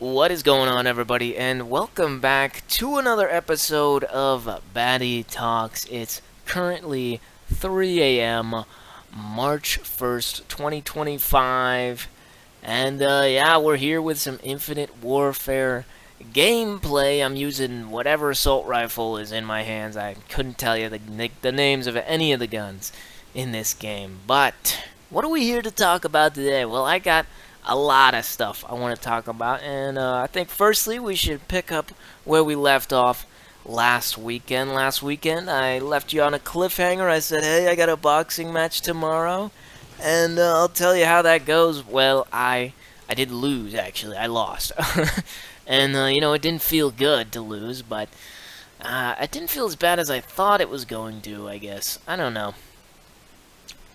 What is going on, everybody, and welcome back to another episode of Batty Talks. It's currently 3 a.m., March 1st, 2025, and yeah, we're here with some Infinite Warfare gameplay. I'm using whatever assault rifle is in my hands. I couldn't tell you the names of any of the guns in this game, but what are we here to talk about today? Well, I got a lot of stuff I want to talk about, and I think firstly we should pick up where we left off last weekend. Last weekend I left you on a cliffhanger. I said, hey, I got a boxing match tomorrow, and I'll tell you how that goes. Well, I did lose, actually. I lost. And it didn't feel good to lose, but it didn't feel as bad as I thought it was going to, I guess. I don't know.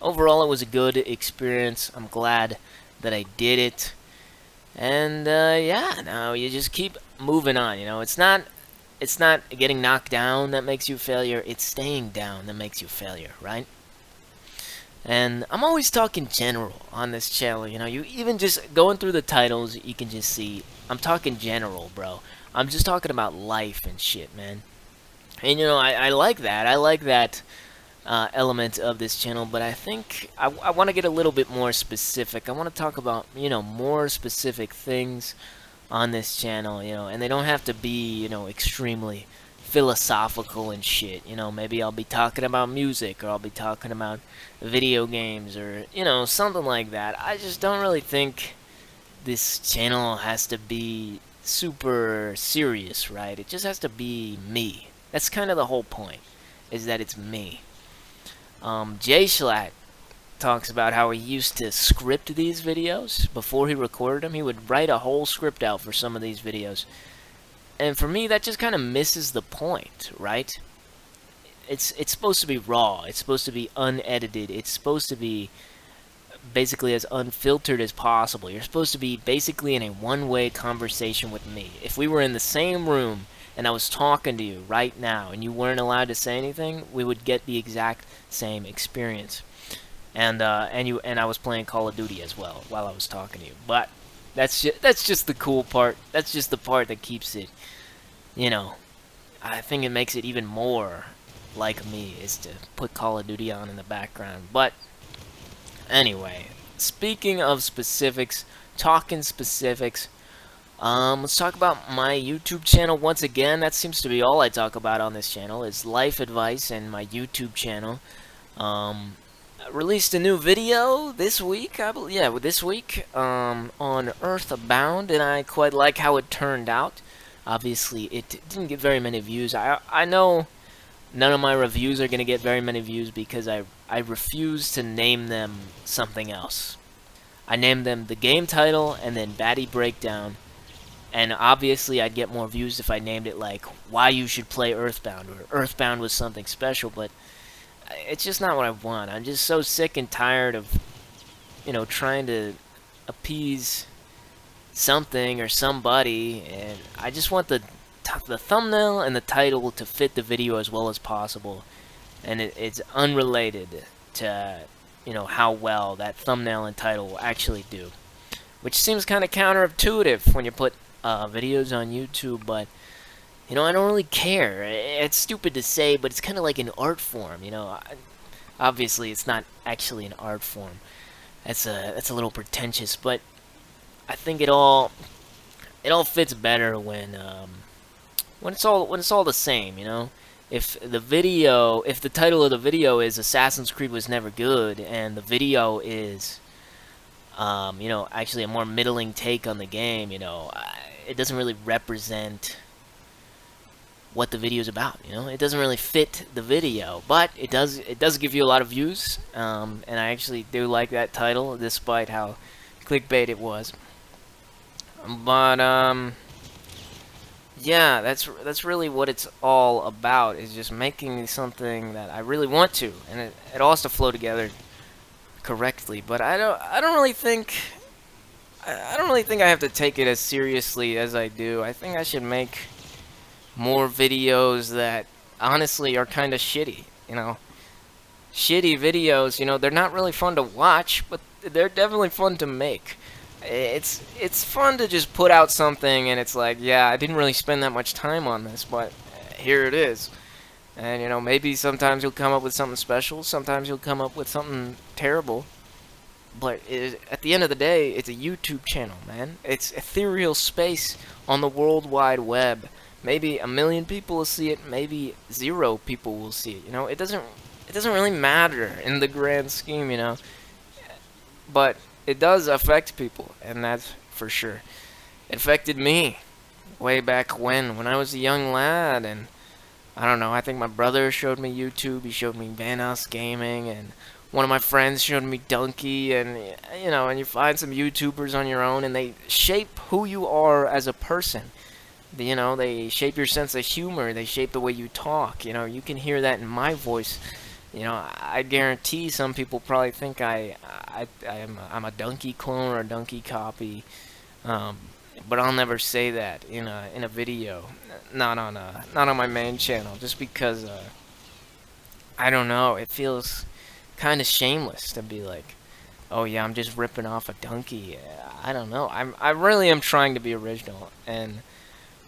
Overall, it was a good experience. I'm glad that I did it. And yeah, now you just keep moving on. It's not getting knocked down that makes you a failure. It's staying down that makes you a failure, right? And I'm always talking general on this channel. You even just going through the titles, you can just see I'm talking general, bro. I'm just talking about life and shit, man. And I like that. I like that element of this channel, but I think I want to get a little bit more specific. I want to talk about more specific things on this channel, and they don't have to be extremely philosophical and shit. Maybe I'll be talking about music, or I'll be talking about video games, or something like that. I just don't really think this channel has to be super serious, right? It just has to be me. That's kind of the whole point, is that it's me. Jay Schlatt talks about how he used to script these videos before he recorded them. He would write a whole script out for some of these videos. And for me, that just kind of misses the point, right? It's supposed to be raw. It's supposed to be unedited. It's supposed to be basically as unfiltered as possible. You're supposed to be basically in a one-way conversation with me. If we were in the same room and I was talking to you right now and you weren't allowed to say anything, we would get the exact same experience. And I was playing Call of Duty as well while I was talking to you. But that's just the cool part. That's just the part that keeps it, I think it makes it even more like me, is to put Call of Duty on in the background. But anyway, speaking of specifics, talking specifics, let's talk about my YouTube channel once again. That seems to be all I talk about on this channel, is life advice and my YouTube channel. I released a new video this week, I believe, yeah, this week, on Earthbound, and I quite like how it turned out. Obviously, it didn't get very many views. I know none of my reviews are going to get very many views because I refuse to name them something else. I named them the game title and then Batty Breakdown. And obviously I'd get more views if I named it like Why You Should Play Earthbound, or Earthbound was something special, but it's just not what I want. I'm just so sick and tired of, trying to appease something or somebody, and I just want the thumbnail and the title to fit the video as well as possible. And it's unrelated to, how well that thumbnail and title will actually do. Which seems kind of counterintuitive when you put videos on YouTube, but I don't really care. It's stupid to say, but it's kind of like an art form, Obviously, it's not actually an art form. That's a little pretentious, but I think it all fits better when it's all the same, If the title of the video is Assassin's Creed Was Never Good, and the video is actually a more middling take on the game, it doesn't really represent what the video is about. It doesn't really fit the video, but it does give you a lot of views, and I actually do like that title, despite how clickbait it was. But yeah, that's really what it's all about, is just making something that I really want to, and it all has to flow together correctly. But I don't really think I have to take it as seriously as I do. I think I should make more videos that honestly are kind of shitty, shitty videos, they're not really fun to watch, but they're definitely fun to make. It's fun to just put out something and it's like, yeah, I didn't really spend that much time on this, but here it is. And maybe sometimes you'll come up with something special, sometimes you'll come up with something terrible. But at the end of the day, it's a YouTube channel, man. It's ethereal space on the World Wide Web. Maybe a million people will see it, maybe 0 people will see it. It doesn't really matter in the grand scheme. But it does affect people, and that's for sure. It affected me way back when I was a young lad, and I don't know, I think my brother showed me YouTube, he showed me Vanos Gaming, and one of my friends showed me Donkey, and and you find some YouTubers on your own, and they shape who you are as a person. They shape your sense of humor, they shape the way you talk. You can hear that in my voice. I guarantee some people probably think I'm a Donkey clone or a Donkey copy, um, but I'll never say that in a video, not on my main channel, just because I don't know, it feels kind of shameless to be like, oh yeah, I'm just ripping off a Donkey. I don't know. I really am trying to be original, and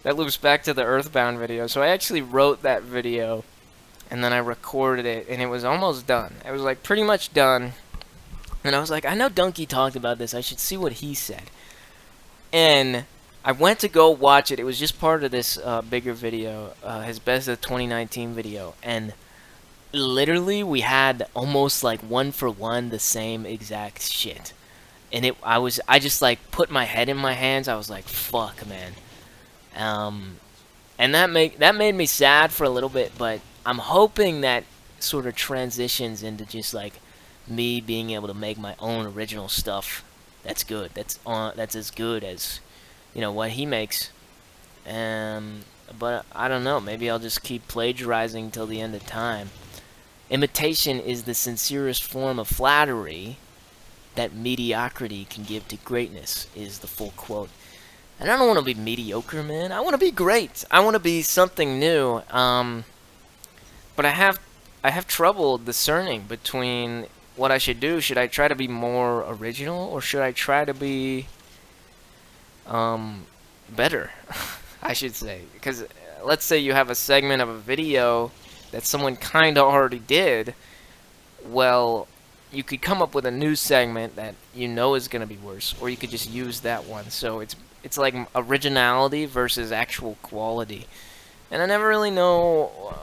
that loops back to the Earthbound video. So I actually wrote that video and then I recorded it, and it was almost done. It was like pretty much done. And I was like, I know Donkey talked about this. I should see what he said. And I went to go watch it. It was just part of this bigger video, his best of 2019 video. And literally, we had almost like 1-for-1 the same exact shit. And I just like put my head in my hands. I was like, fuck, man. And that made me sad for a little bit, but I'm hoping that sort of transitions into just like me being able to make my own original stuff. That's good. That's as good as what he makes. But I don't know. Maybe I'll just keep plagiarizing till the end of time. Imitation is the sincerest form of flattery that mediocrity can give to greatness, is the full quote. And I don't want to be mediocre, man. I want to be great. I want to be something new. But I have trouble discerning between what I should do. Should I try to be more original, or should I try to be better? I should say, because let's say you have a segment of a video that someone kind of already did. Well, you could come up with a new segment that is going to be worse, or you could just use that one. So it's like originality versus actual quality. And I never really know.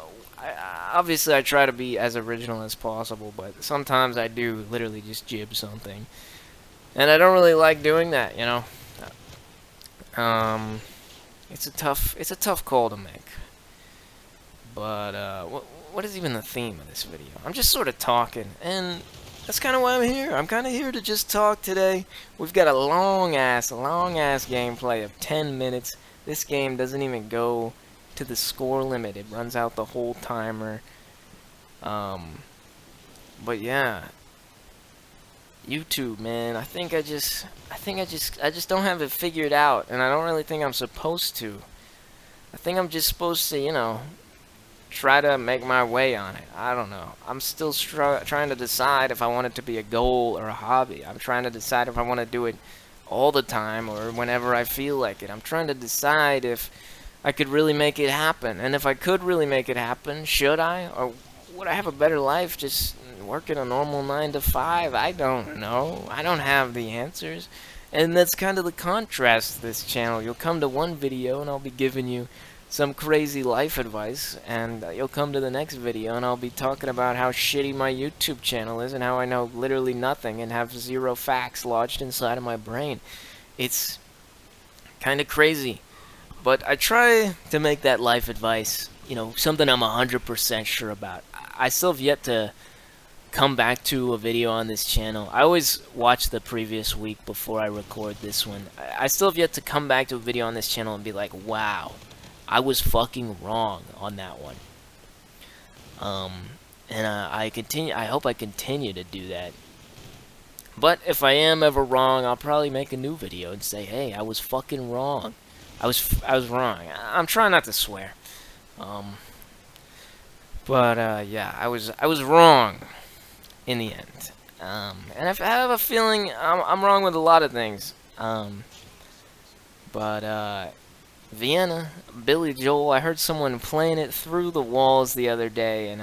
Obviously, I try to be as original as possible, but sometimes I do literally just jib something, and I don't really like doing that. It's a tough call to make. But what is even the theme of this video? I'm just sort of talking, and that's kind of why I'm here. I'm kind of here to just talk today. We've got a long ass gameplay of 10 minutes. This game doesn't even go to the score limit. It runs out the whole timer. But yeah, YouTube, man. I just don't have it figured out, and I don't really think I'm supposed to. I think I'm just supposed to, try to make my way on it. I don't know. I'm still trying to decide if I want it to be a goal or a hobby. I'm trying to decide if I want to do it all the time or whenever I feel like it. I'm trying to decide if I could really make it happen. And if I could really make it happen, should I? Or would I have a better life just working a normal 9 to 5? I don't know. I don't have the answers. And that's kind of the contrast to this channel. You'll come to one video and I'll be giving you some crazy life advice, and you'll come to the next video and I'll be talking about how shitty my YouTube channel is and how I know literally nothing and have 0 facts lodged inside of my brain. It's kind of crazy, but I try to make that life advice, something I'm 100% sure about. I still have yet to come back to a video on this channel. I always watch the previous week before I record this one. I still have yet to come back to a video on this channel and be like, wow, I was fucking wrong on that one. And I hope I continue to do that. But if I am ever wrong, I'll probably make a new video and say, hey, I was fucking wrong. I was wrong. I'm trying not to swear. But yeah, I was wrong in the end. And I have a feeling I'm wrong with a lot of things. Um, but Vienna, Billy Joel, I heard someone playing it through the walls the other day, and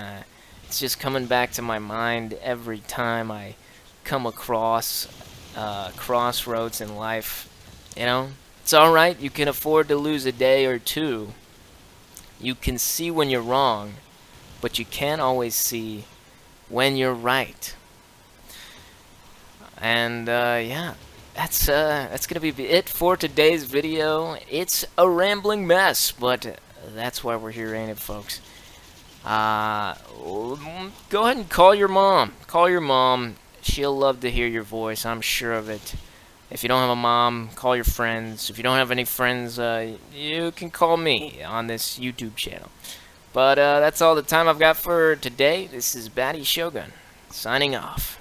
it's just coming back to my mind every time I come across crossroads in life. You know, it's alright, you can afford to lose a day or two. You can see when you're wrong, but you can't always see when you're right. And yeah, that's gonna be it for today's video. It's a rambling mess, but that's why we're here, ain't it, folks? Go ahead and call your mom. Call your mom. She'll love to hear your voice. I'm sure of it. If you don't have a mom, call your friends. If you don't have any friends, you can call me on this YouTube channel. But that's all the time I've got for today. This is Batty Shogun, signing off.